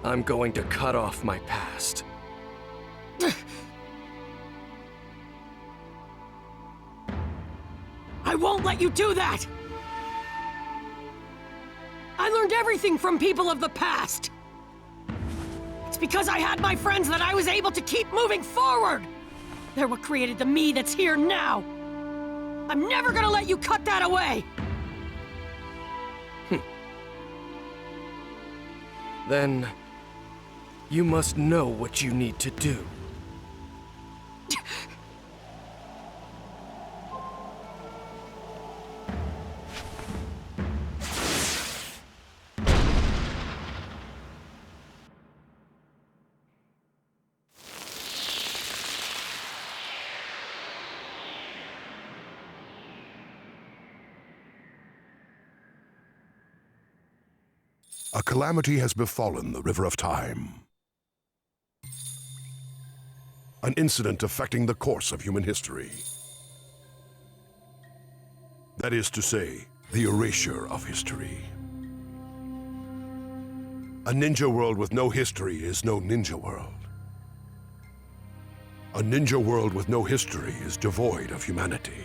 I'm going to cut off my past. I won't let you do that! I learned everything from people of the past! It's because I had my friends that I was able to keep moving forward! They're what created the me that's here now! I'm never gonna let you cut that away! Then, you must know what you need to do. A calamity has befallen the River of Time. An incident affecting the course of human history. That is to say, the erasure of history. A ninja world with no history is no ninja world. A ninja world with no history is devoid of humanity.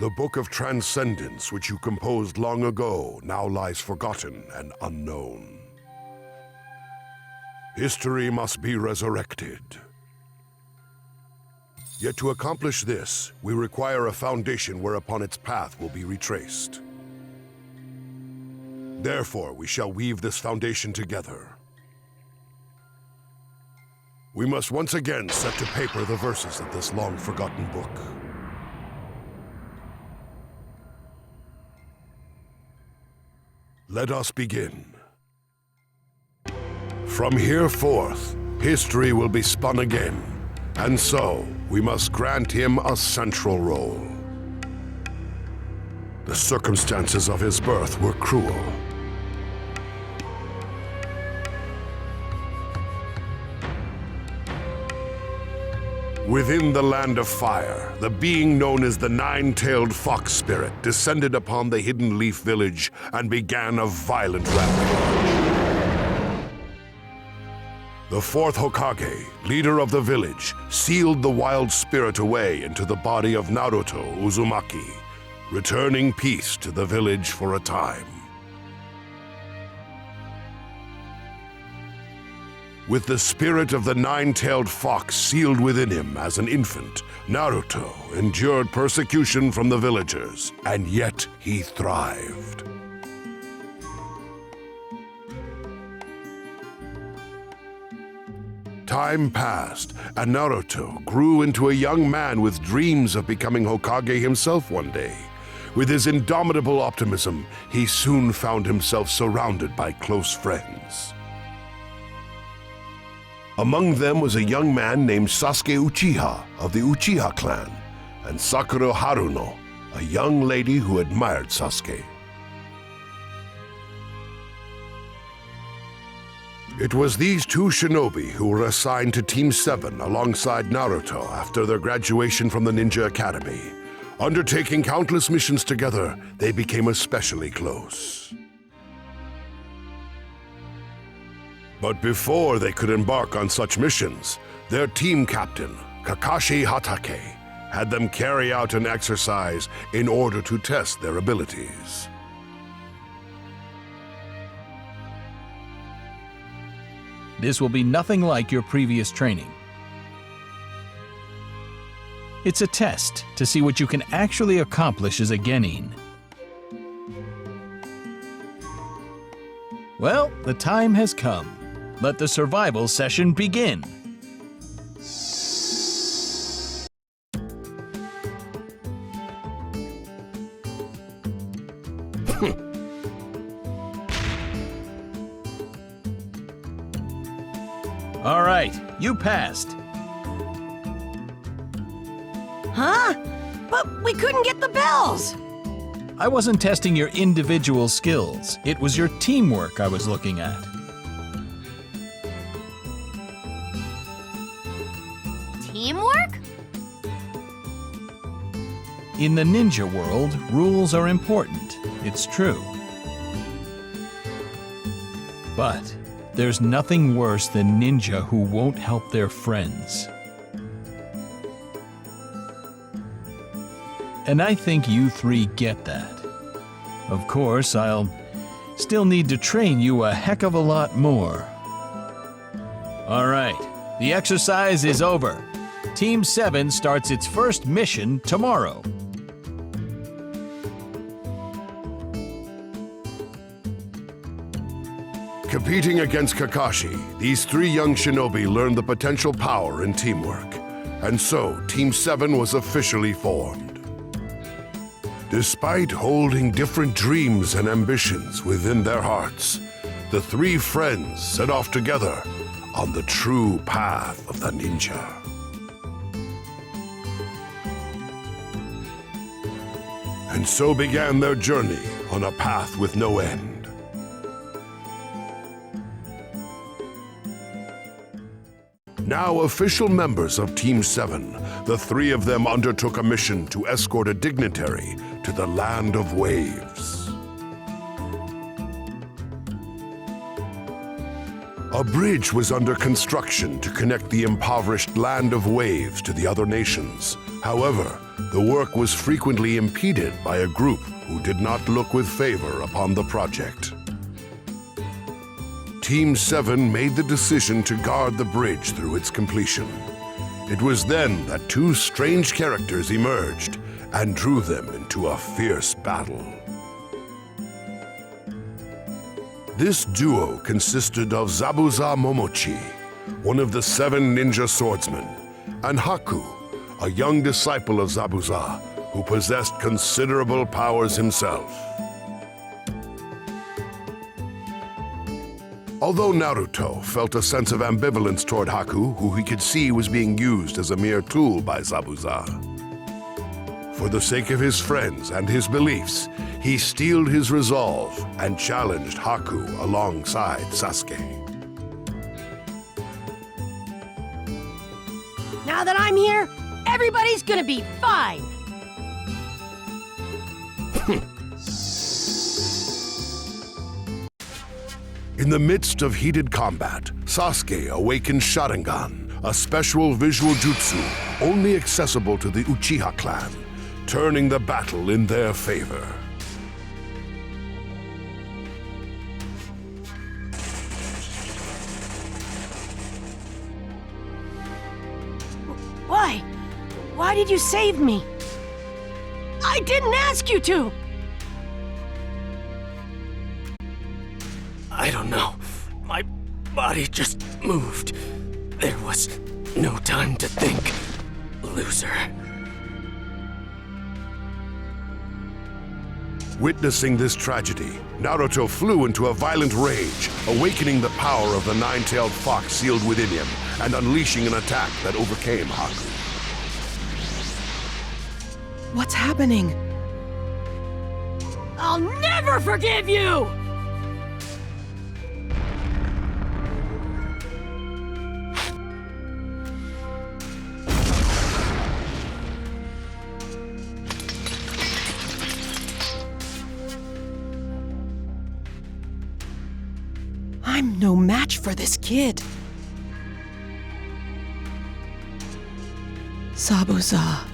The Book of Transcendence, which you composed long ago, now lies forgotten and unknown. History must be resurrected. Yet to accomplish this, we require a foundation whereupon its path will be retraced. Therefore, we shall weave this foundation together. We must once again set to paper the verses of this long-forgotten book. Let us begin. From here forth, history will be spun again, and so we must grant him a central role. The circumstances of his birth were cruel. Within the Land of Fire, the being known as the Nine-Tailed Fox Spirit descended upon the Hidden Leaf Village and began a violent rampage. The fourth Hokage, leader of the village, sealed the wild spirit away into the body of Naruto Uzumaki, returning peace to the village for a time. With the spirit of the Nine-Tailed Fox sealed within him as an infant, Naruto endured persecution from the villagers, and yet he thrived. Time passed, and Naruto grew into a young man with dreams of becoming Hokage himself one day. With his indomitable optimism, he soon found himself surrounded by close friends. Among them was a young man named Sasuke Uchiha of the Uchiha clan, and Sakura Haruno, a young lady who admired Sasuke. It was these two shinobi who were assigned to Team 7 alongside Naruto after their graduation from the Ninja Academy. Undertaking countless missions together, they became especially close. But before they could embark on such missions, their team captain, Kakashi Hatake, had them carry out an exercise in order to test their abilities. This will be nothing like your previous training. It's a test to see what you can actually accomplish as a Genin. Well, the time has come. Let the survival session begin. All right, you passed. Huh? But we couldn't get the bells! I wasn't testing your individual skills. It was your teamwork I was looking at. Teamwork? In the ninja world, rules are important. It's true. But there's nothing worse than ninja who won't help their friends. And I think you three get that. Of course, I'll still need to train you a heck of a lot more. All right, the exercise is over. Team 7 starts its first mission tomorrow. Competing against Kakashi, these three young shinobi learned the potential power in teamwork. And so, Team 7 was officially formed. Despite holding different dreams and ambitions within their hearts, the three friends set off together on the true path of the ninja. And so began their journey on a path with no end. Now official members of Team 7, the three of them undertook a mission to escort a dignitary to the Land of Waves. A bridge was under construction to connect the impoverished Land of Waves to the other nations. However, the work was frequently impeded by a group who did not look with favor upon the project. Team 7 made the decision to guard the bridge through its completion. It was then that two strange characters emerged and drew them into a fierce battle. This duo consisted of Zabuza Momochi, one of the 7 ninja swordsmen, and Haku, a young disciple of Zabuza, who possessed considerable powers himself. Although Naruto felt a sense of ambivalence toward Haku, who he could see was being used as a mere tool by Zabuza. For the sake of his friends and his beliefs, he steeled his resolve and challenged Haku alongside Sasuke. Now that I'm here, everybody's gonna be fine! In the midst of heated combat, Sasuke awakened Sharingan, a special visual jutsu only accessible to the Uchiha clan, turning the battle in their favor. Why? Why did you save me? I didn't ask you to! I don't know. My body just moved. There was no time to think. Loser. Witnessing this tragedy, Naruto flew into a violent rage, awakening the power of the nine-tailed fox sealed within him and unleashing an attack that overcame Haku. What's happening? I'll never forgive you! I'm no match for this kid. Zabuza.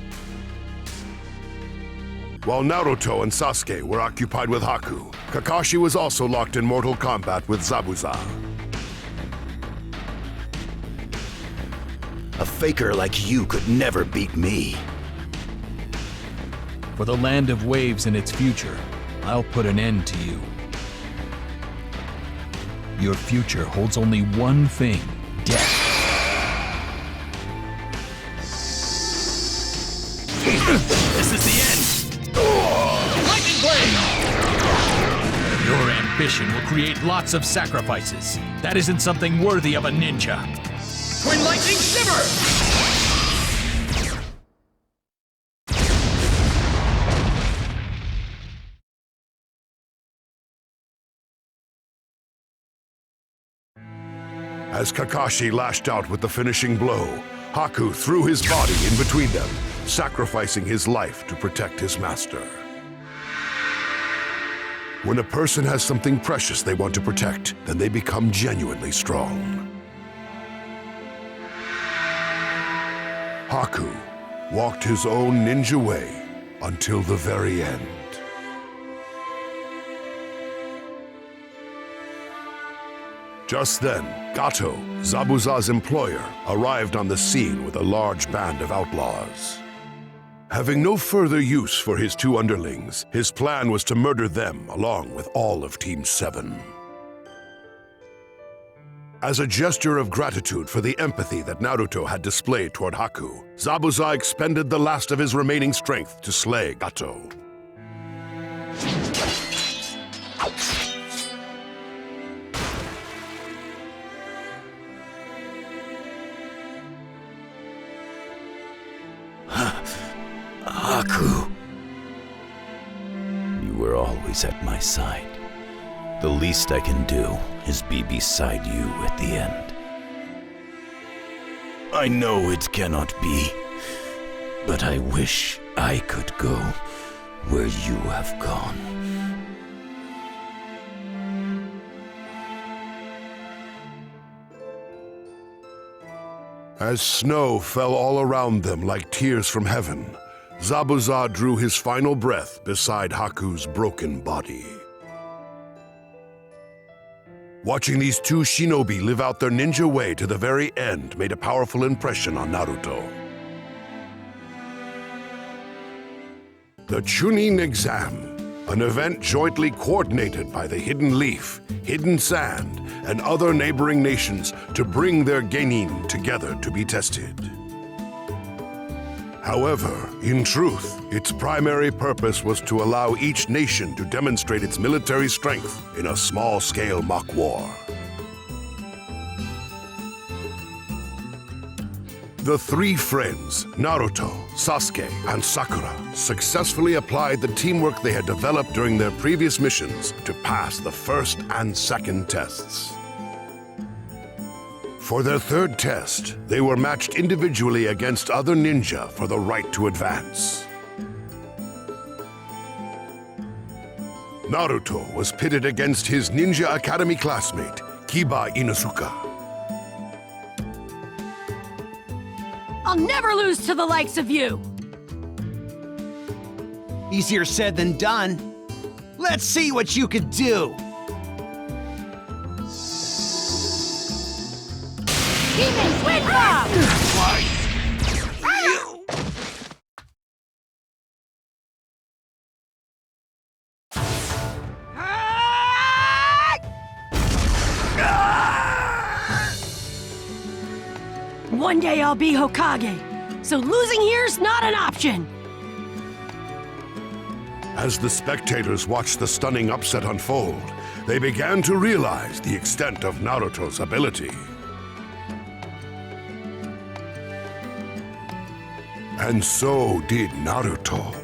While Naruto and Sasuke were occupied with Haku, Kakashi was also locked in mortal combat with Zabuza. A faker like you could never beat me. For the Land of Waves and its future, I'll put an end to you. Your future holds only one thing: death. This is the end! Lightning Blade! Your ambition will create lots of sacrifices. That isn't something worthy of a ninja. Twin lightning shiver! As Kakashi lashed out with the finishing blow, Haku threw his body in between them, sacrificing his life to protect his master. When a person has something precious they want to protect, then they become genuinely strong. Haku walked his own ninja way until the very end. Just then, Gato, Zabuza's employer, arrived on the scene with a large band of outlaws. Having no further use for his two underlings, his plan was to murder them along with all of Team 7. As a gesture of gratitude for the empathy that Naruto had displayed toward Haku, Zabuza expended the last of his remaining strength to slay Gato. Haku. You were always at my side. The least I can do is be beside you at the end. I know it cannot be, but I wish I could go where you have gone. As snow fell all around them like tears from heaven, Zabuza drew his final breath beside Haku's broken body. Watching these two shinobi live out their ninja way to the very end made a powerful impression on Naruto. The Chunin Exam, an event jointly coordinated by the Hidden Leaf, Hidden Sand, and other neighboring nations to bring their Genin together to be tested. However, in truth, its primary purpose was to allow each nation to demonstrate its military strength in a small-scale mock war. The three friends, Naruto, Sasuke, and Sakura, successfully applied the teamwork they had developed during their previous missions to pass the first and second tests. For their third test, they were matched individually against other ninja for the right to advance. Naruto was pitted against his Ninja Academy classmate, Kiba Inuzuka. I'll never lose to the likes of you! Easier said than done. Let's see what you could do. Demon Twin Bomb! One day I'll be Hokage, so losing here's not an option! As the spectators watched the stunning upset unfold, they began to realize the extent of Naruto's ability. And so did Naruto.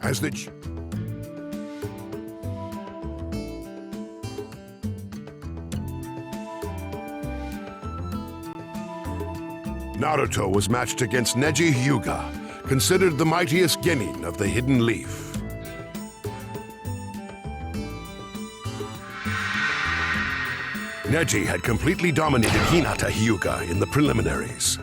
As the Naruto was matched against Neji Hyuga, considered the mightiest genin of the Hidden Leaf. Neji had completely dominated Hinata Hyuga in the preliminaries.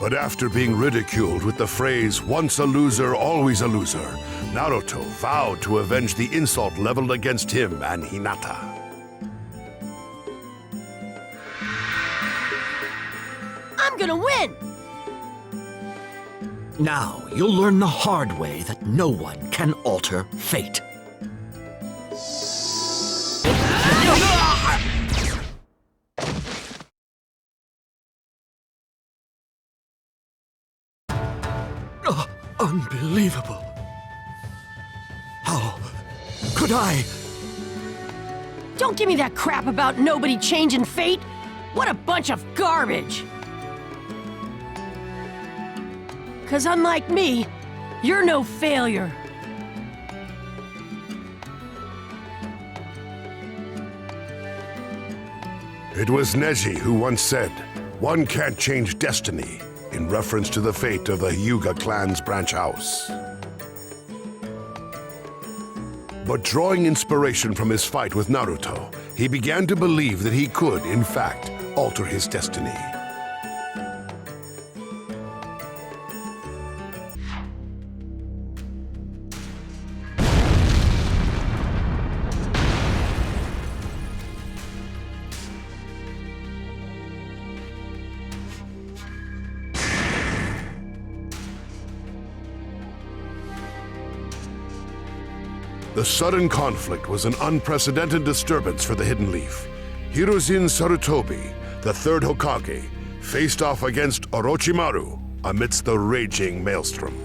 But after being ridiculed with the phrase, "once a loser, always a loser," Naruto vowed to avenge the insult leveled against him and Hinata. I'm gonna win! Now you'll learn the hard way that no one can alter fate. Unbelievable. could I? Don't give me that crap about nobody changing fate! What a bunch of garbage! 'Cause unlike me, you're no failure. It was Neji who once said, "One can't change destiny," in reference to the fate of the Hyuga clan's branch house. But drawing inspiration from his fight with Naruto, he began to believe that he could, in fact, alter his destiny. The sudden conflict was an unprecedented disturbance for the Hidden Leaf. Hiruzen Sarutobi, the third Hokage, faced off against Orochimaru amidst the raging maelstrom.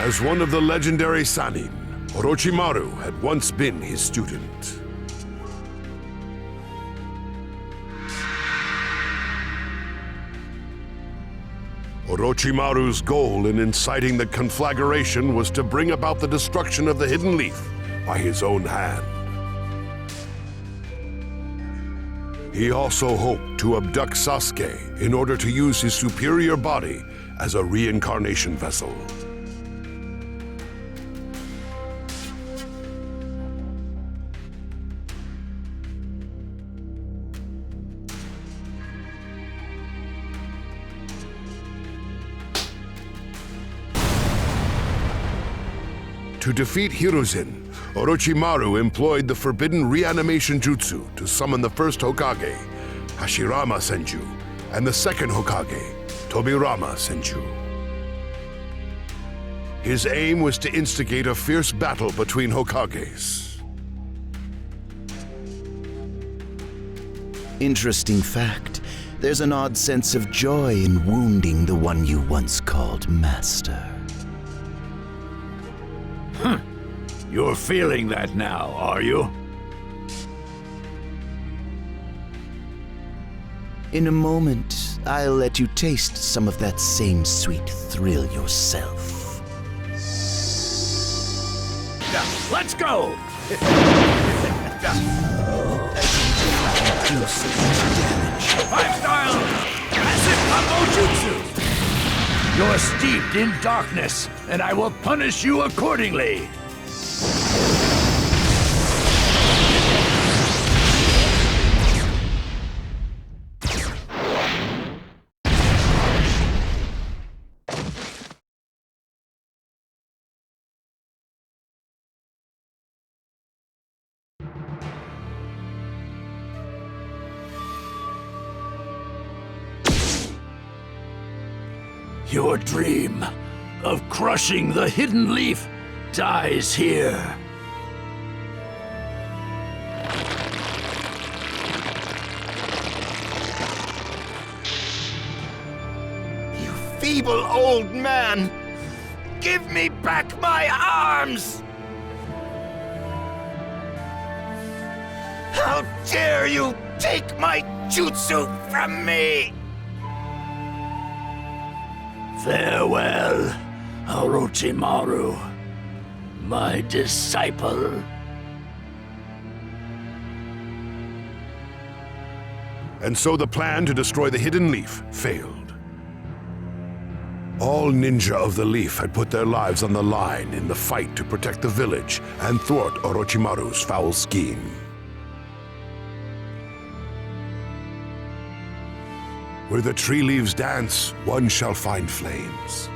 As one of the legendary Sannin, Orochimaru had once been his student. Orochimaru's goal in inciting the conflagration was to bring about the destruction of the Hidden Leaf by his own hand. He also hoped to abduct Sasuke in order to use his superior body as a reincarnation vessel. To defeat Hiruzen, Orochimaru employed the forbidden reanimation jutsu to summon the first Hokage, Hashirama Senju, and the second Hokage, Tobirama Senju. His aim was to instigate a fierce battle between Hokages. Interesting fact. There's an odd sense of joy in wounding the one you once called master. You're feeling that now, are you? In a moment, I'll let you taste some of that same sweet thrill yourself. Let's go! Do so much damage. Five-style massive combo jutsu! You're steeped in darkness, and I will punish you accordingly! Your dream of crushing the Hidden Leaf dies here. You feeble old man! Give me back my arms! How dare you take my jutsu from me! Farewell, Orochimaru, my disciple. And so the plan to destroy the Hidden Leaf failed. All ninja of the Leaf had put their lives on the line in the fight to protect the village and thwart Orochimaru's foul scheme. Where the tree leaves dance, one shall find flames.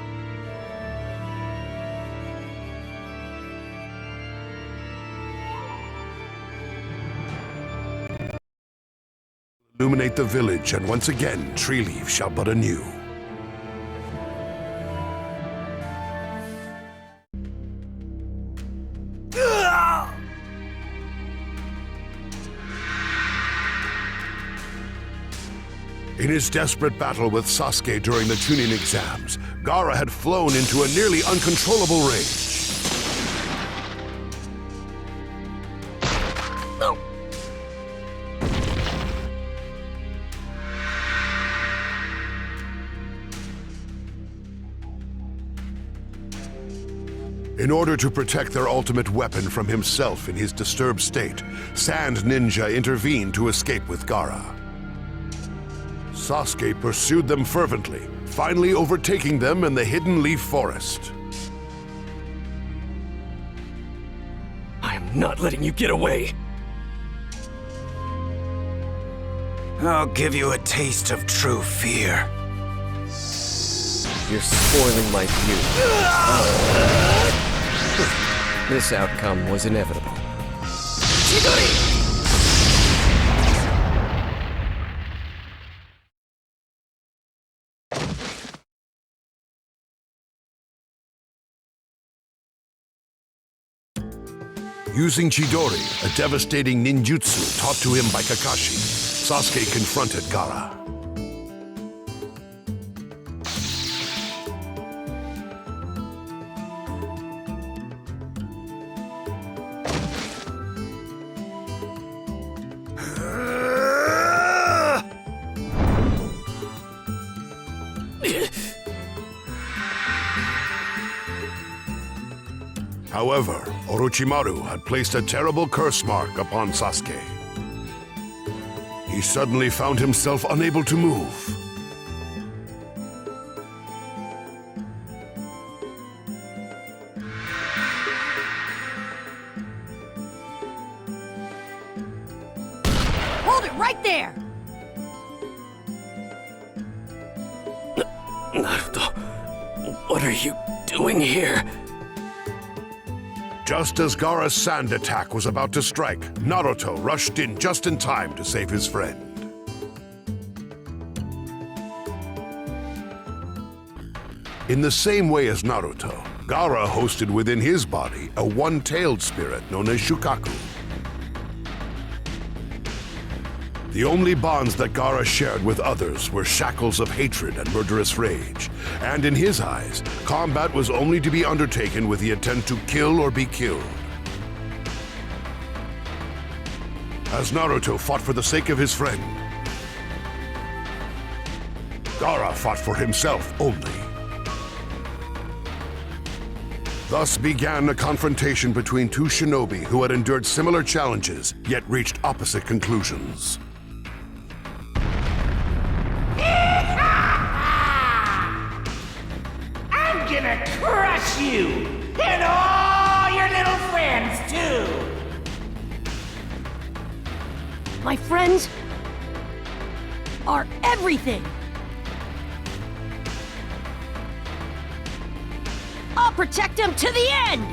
Illuminate the village, and once again, tree leaves shall bud anew. In his desperate battle with Sasuke during the Chunin exams, Gaara had flown into a nearly uncontrollable rage. In order to protect their ultimate weapon from himself in his disturbed state, Sand Ninja intervened to escape with Gaara. Sasuke pursued them fervently, finally overtaking them in the Hidden Leaf Forest. I am not letting you get away. I'll give you a taste of true fear. You're spoiling my view. This outcome was inevitable. Using Chidori, a devastating ninjutsu taught to him by Kakashi, Sasuke confronted Gaara. However, Orochimaru had placed a terrible curse mark upon Sasuke. He suddenly found himself unable to move. Hold it right there! Naruto, what are you doing here? Just as Gaara's sand attack was about to strike, Naruto rushed in just in time to save his friend. In the same way as Naruto, Gaara hosted within his body a one-tailed spirit known as Shukaku. The only bonds that Gaara shared with others were shackles of hatred and murderous rage, and in his eyes, combat was only to be undertaken with the intent to kill or be killed. As Naruto fought for the sake of his friend, Gaara fought for himself only. Thus began a confrontation between two shinobi who had endured similar challenges, yet reached opposite conclusions. I'm gonna crush you! And all your little friends, too! My friends are everything! I'll protect them to the end!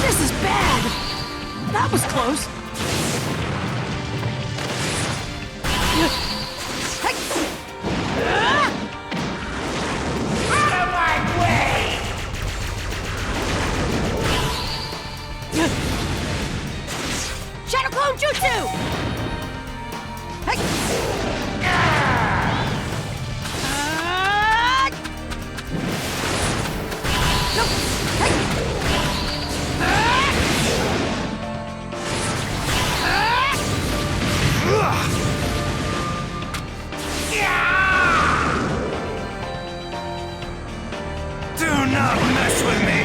This is bad! That was close! Out of my way! Shadow Clone Jutsu! Do not mess with me!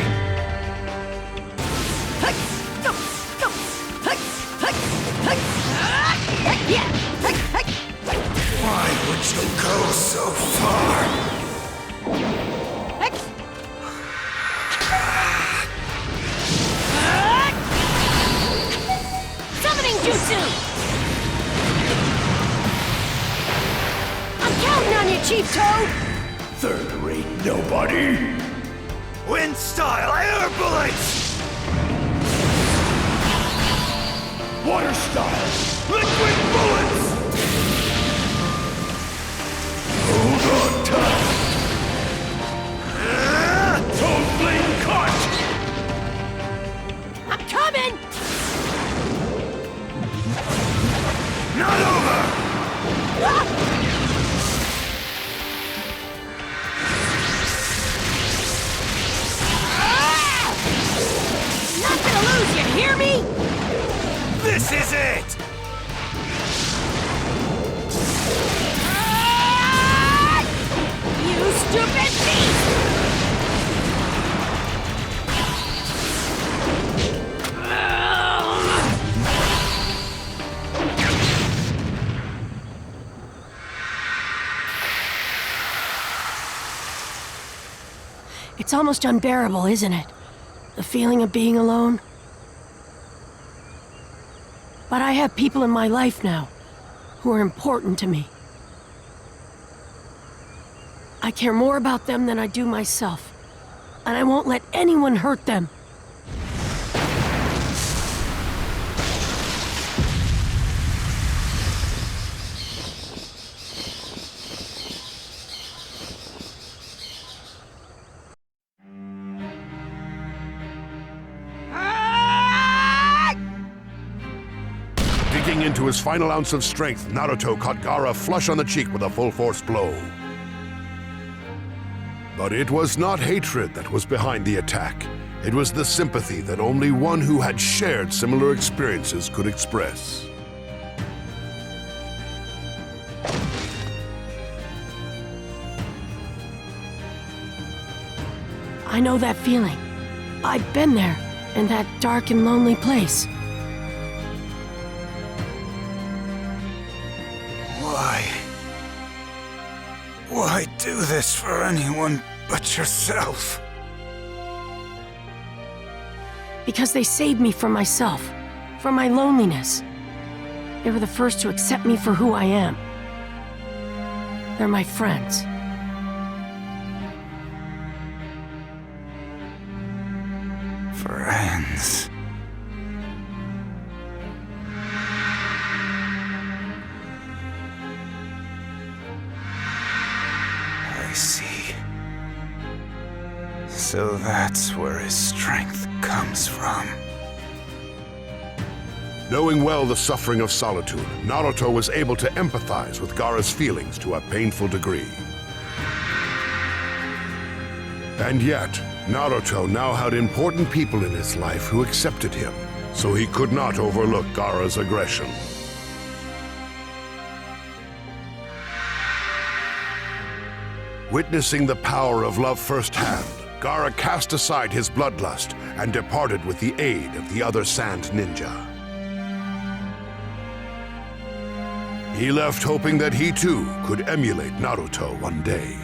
Why would you go so far? Chief Toad! Third-rate nobody. Wind style air bullets! Water style. Liquid bullets! Hold on tight. Toad blade caught! I'm coming! Not over! Not gonna lose, you hear me? This is it! You stupid beast! It's almost unbearable, isn't it? The feeling of being alone. But I have people in my life now who are important to me. I care more about them than I do myself, and I won't let anyone hurt them. Digging into his final ounce of strength, Naruto caught Gaara flush on the cheek with a full-force blow. But it was not hatred that was behind the attack. It was the sympathy that only one who had shared similar experiences could express. I know that feeling. I've been there, in that dark and lonely place. Why do this for anyone but yourself? Because they saved me from myself, from my loneliness. They were the first to accept me for who I am. They're my friends. Friends. I see. So that's where his strength comes from. Knowing well the suffering of solitude, Naruto was able to empathize with Gaara's feelings to a painful degree. And yet, Naruto now had important people in his life who accepted him, so he could not overlook Gaara's aggression. Witnessing the power of love firsthand, Gaara cast aside his bloodlust and departed with the aid of the other Sand Ninja. He left hoping that he too could emulate Naruto one day.